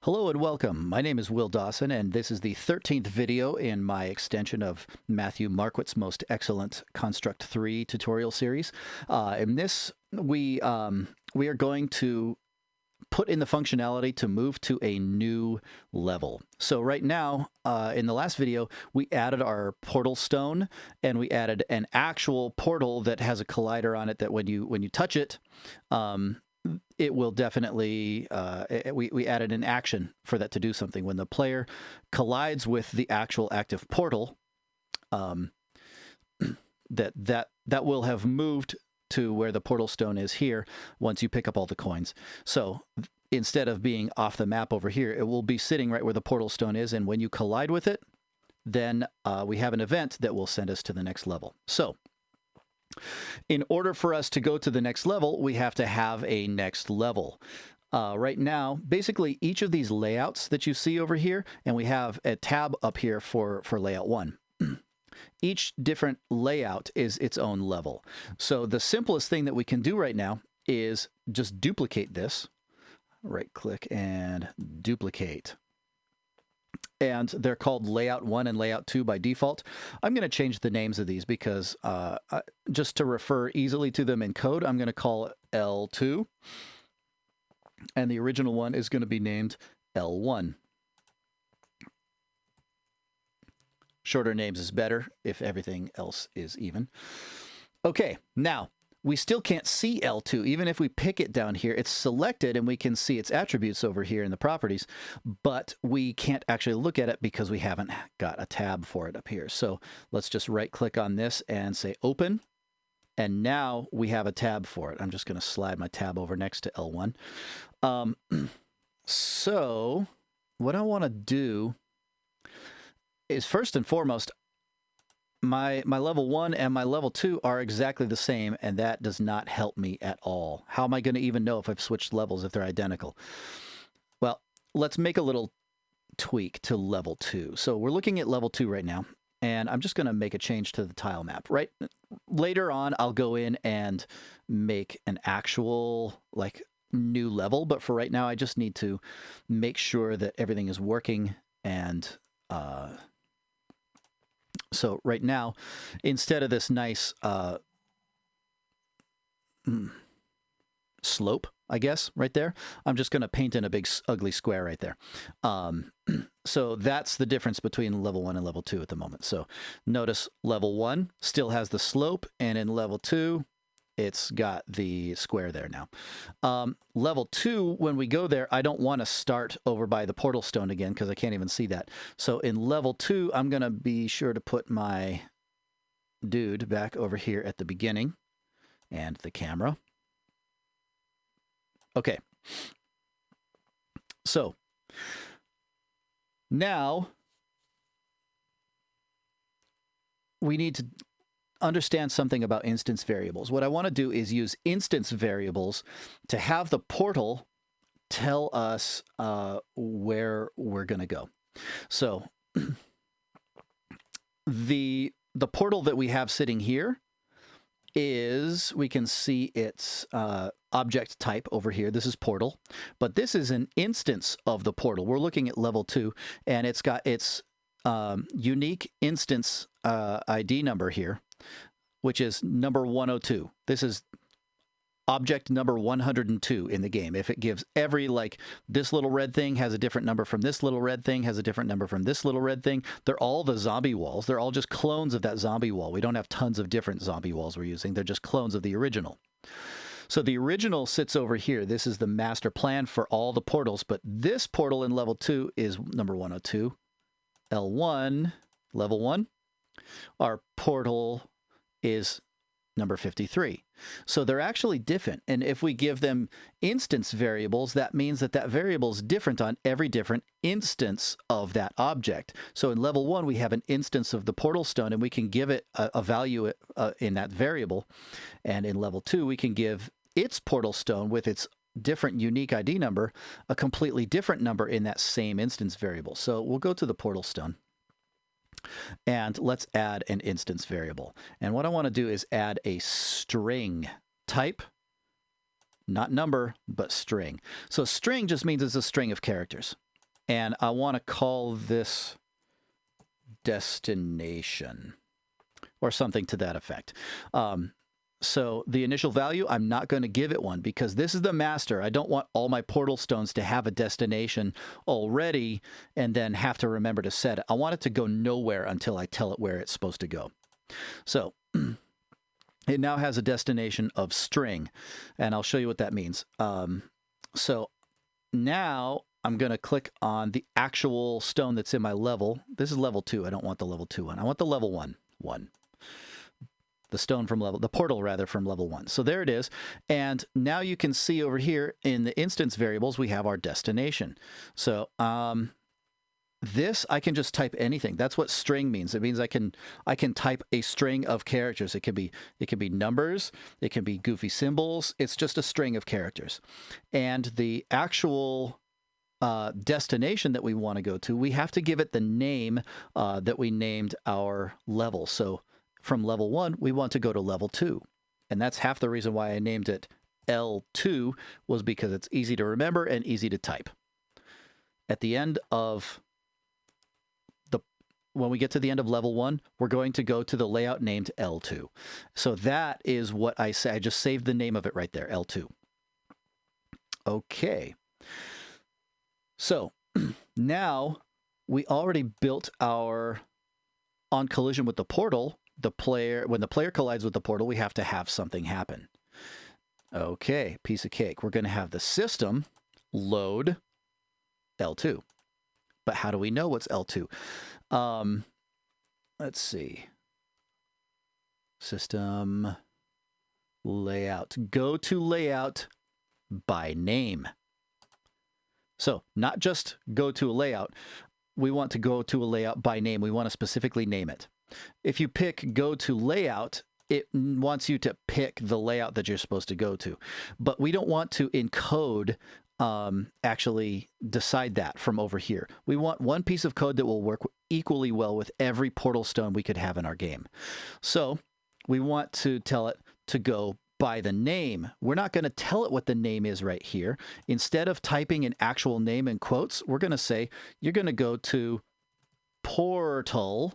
Hello and welcome. My name is Will Dawson, and this is the 13th video in my extension of Matthew Marquart's Most Excellent Construct 3 tutorial series. In this, we are going to put in the functionality to move to a new level. So right now, in the last video, we added our portal stone, and we added an actual portal that has a collider on it that when you touch it, it will definitely, we added an action for that to do something. When the player collides with the actual active portal, that will have moved to where the portal stone is here once you pick up all the coins. So instead of being off the map over here, it will be sitting right where the portal stone is, and when you collide with it, then we have an event that will send us to the next level. So in order for us to go to the next level, we have to have a next level. Right now, basically each of these layouts that you see over here, and we have a tab up here for layout 1. Each different layout is its own level. So the simplest thing that we can do right now is just duplicate this. Right click and duplicate. And they're called Layout 1 and Layout 2 by default. I'm going to change the names of these because just to refer easily to them in code, I'm going to call it L2. And the original one is going to be named L1. Shorter names is better if everything else is even. Okay, now we still can't see L2. Even if we pick it down here, it's selected and we can see its attributes over here in the properties, but we can't actually look at it because we haven't got a tab for it up here. So let's just right click on this and say open. And now we have a tab for it. I'm just going to slide my tab over next to L1. So what I want to do is first and foremost, my level 1 and my level 2 are exactly the same, and that does not help me at all. How am I going to even know if I've switched levels if they're identical? Well, let's make a little tweak to level 2. So we're looking at level 2 right now, and I'm just going to make a change to the tile map. Right later on, I'll go in and make an actual new level, but for right now, I just need to make sure that everything is working. And so right now, instead of this nice slope, I guess, right there, I'm just going to paint in a big ugly square right there. So that's the difference between level 1 and level 2 at the moment. So notice level 1 still has the slope, and in level 2, it's got the square there now. Level 2, when we go there, I don't want to start over by the portal stone again because I can't even see that. So in level 2, I'm going to be sure to put my dude back over here at the beginning and the camera. Okay. So now we need to understand something about instance variables. What I want to do is use instance variables to have the portal tell us where we're going to go. So the portal that we have sitting here is, we can see its object type over here. This is portal, but this is an instance of the portal. We're looking at level 2, and it's got its unique instance ID number here, which is number 102. This is object number 102 in the game. If it gives every, this little red thing has a different number from this little red thing, has a different number from this little red thing. They're all the zombie walls. They're all just clones of that zombie wall. We don't have tons of different zombie walls we're using. They're just clones of the original. So the original sits over here. This is the master plan for all the portals, but this portal in level 2 is number 102. L1, level 1. Our portal is number 53. So they're actually different. And if we give them instance variables, that means that that variable is different on every different instance of that object. So in level 1, we have an instance of the portal stone, and we can give it a value in that variable. And in level 2, we can give its portal stone with its different unique ID number a completely different number in that same instance variable. So we'll go to the portal stone. And let's add an instance variable. And what I want to do is add a string type, not number, but string. So string just means it's a string of characters. and I want to call this destination or something to that effect. So the initial value, I'm not going to give it one because this is the master. I don't want all my portal stones to have a destination already and then have to remember to set it. I want it to go nowhere until I tell it where it's supposed to go. So it now has a destination of string, and I'll show you what that means. So now I'm going to click on the actual stone that's in my level. This is level 2. I don't want the level 2 one. I want the level 1 one. The stone from the portal rather from level 1. So there it is. And now you can see over here in the instance variables, we have our destination. So this, I can just type anything. That's what string means. It means I can type a string of characters. It could be numbers. It can be goofy symbols. It's just a string of characters. And the actual destination that we want to go to, we have to give it the name that we named our level. So from level 1, we want to go to level 2. And that's half the reason why I named it L2 was because it's easy to remember and easy to type. At the end of when we get to the end of level 1, we're going to go to the layout named L2. So that is what I say. I just saved the name of it right there, L2. Okay. So now we already built our on collision with the portal. When the player collides with the portal, we have to have something happen. Okay, piece of cake. We're going to have the system load L2. But how do we know what's L2? Let's see. System layout. Go to layout by name. So not just go to a layout. We want to go to a layout by name. We want to specifically name it. If you pick go to layout, it wants you to pick the layout that you're supposed to go to. But we don't want to encode actually decide that from over here. We want one piece of code that will work equally well with every portal stone we could have in our game. So we want to tell it to go by the name. We're not going to tell it what the name is right here. Instead of typing an actual name in quotes, we're going to say you're going to go to portal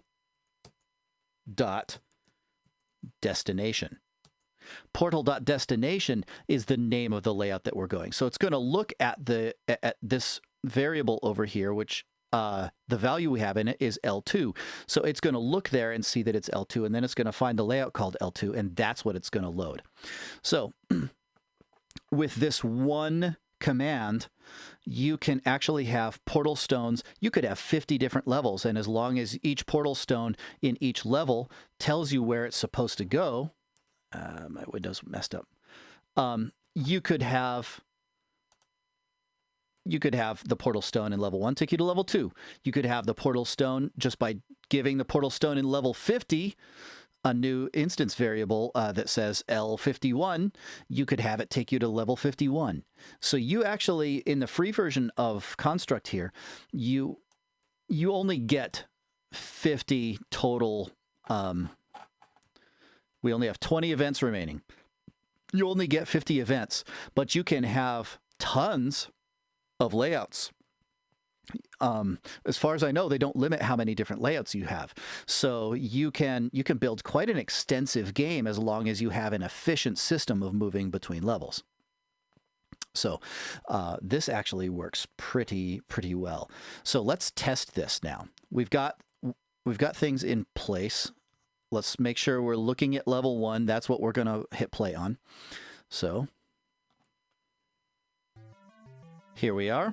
dot destination. Portal.destination is the name of the layout that we're going. So it's going to look at this variable over here, which the value we have in it is L2. So it's going to look there and see that it's L2, and then it's going to find the layout called L2, and that's what it's going to load. So with this one command, you can actually have portal stones. You could have 50 different levels, and as long as each portal stone in each level tells you where it's supposed to go, my window's messed up. You could have the portal stone in level 1 take you to level 2. You could have the portal stone just by giving the portal stone in level 50 a new instance variable that says L51. You could have it take you to level 51. So you actually, in the free version of Construct here, you only get 50 total. We only have 20 events remaining. You only get 50 events, but you can have tons of layouts. As far as I know, they don't limit how many different layouts you have. So you can build quite an extensive game as long as you have an efficient system of moving between levels. So this actually works pretty well. So let's test this now. We've got things in place. Let's make sure we're looking at level 1. That's what we're going to hit play on. So here we are.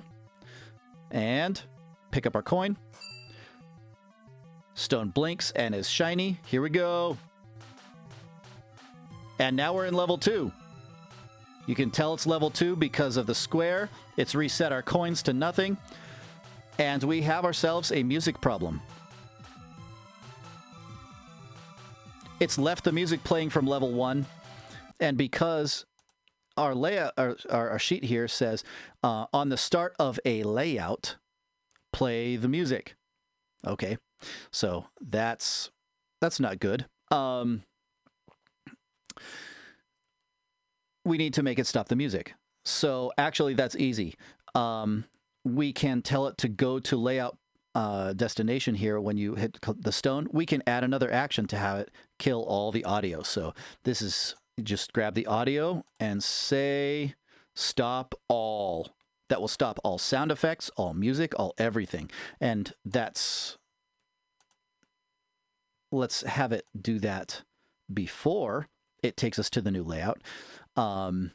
And pick up our coin. Stone blinks and is shiny. Here we go. And now we're in level 2. You can tell it's level 2 because of the square. It's reset our coins to nothing. And we have ourselves a music problem. It's left the music playing from level 1, and because our layout, our sheet here says on the start of a layout, play the music. Okay, so that's not good. We need to make it stop the music. So actually, that's easy. we can tell it to go to layout destination here. When you hit the stone, we can add another action to have it kill all the audio. So this is just grab the audio and say stop all. That will stop all sound effects, all music, all everything. And that's, let's have it do that before it takes us to the new layout. May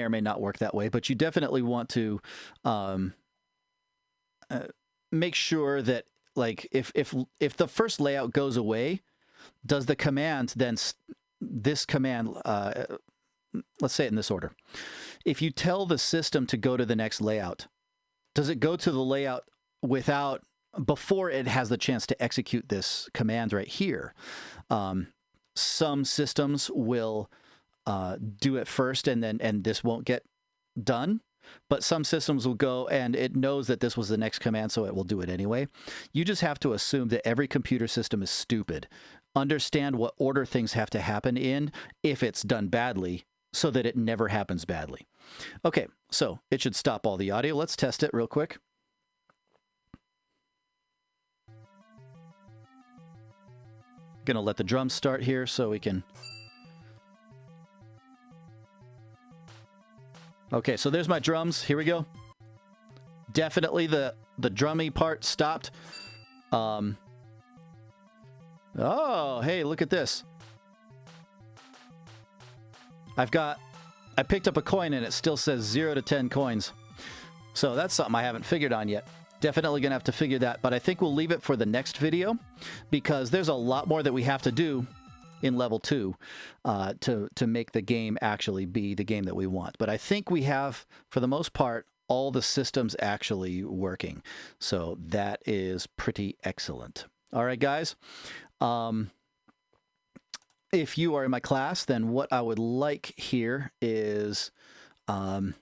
or may not work that way, but you definitely want to make sure that, like, if the first layout goes away, does the command then this command, let's say it in this order. If you tell the system to go to the next layout, does it go to the layout before it has the chance to execute this command right here? Some systems will do it first, and this won't get done. But some systems will go, and it knows that this was the next command, so it will do it anyway. You just have to assume that every computer system is stupid. Understand what order things have to happen in if it's done badly, so that it never happens badly. Okay, so it should stop all the audio. Let's test it real quick. Gonna let the drums start here so we can... Okay, so there's my drums. Here we go. Definitely the drummy part stopped. Oh, hey, look at this. I picked up a coin and it still says 0 to 10 coins. So that's something I haven't figured on yet. Definitely gonna have to figure that, but I think we'll leave it for the next video because there's a lot more that we have to do in level 2 to make the game actually be the game that we want. But I think we have, for the most part, all the systems actually working. So that is pretty excellent. All right, guys. If you are in my class, then what I would like here is, I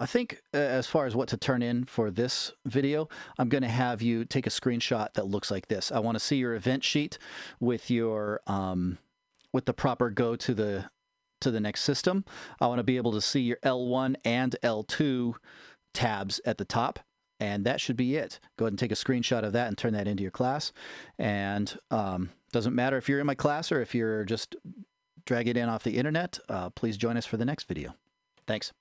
think as far as what to turn in for this video, I'm going to have you take a screenshot that looks like this. I want to see your event sheet with your with the proper go to the next system. I want to be able to see your L1 and L2 tabs at the top, and that should be it. Go ahead and take a screenshot of that and turn that into your class. And doesn't matter if you're in my class or if you're just drag it in off the internet. Please join us for the next video. Thanks.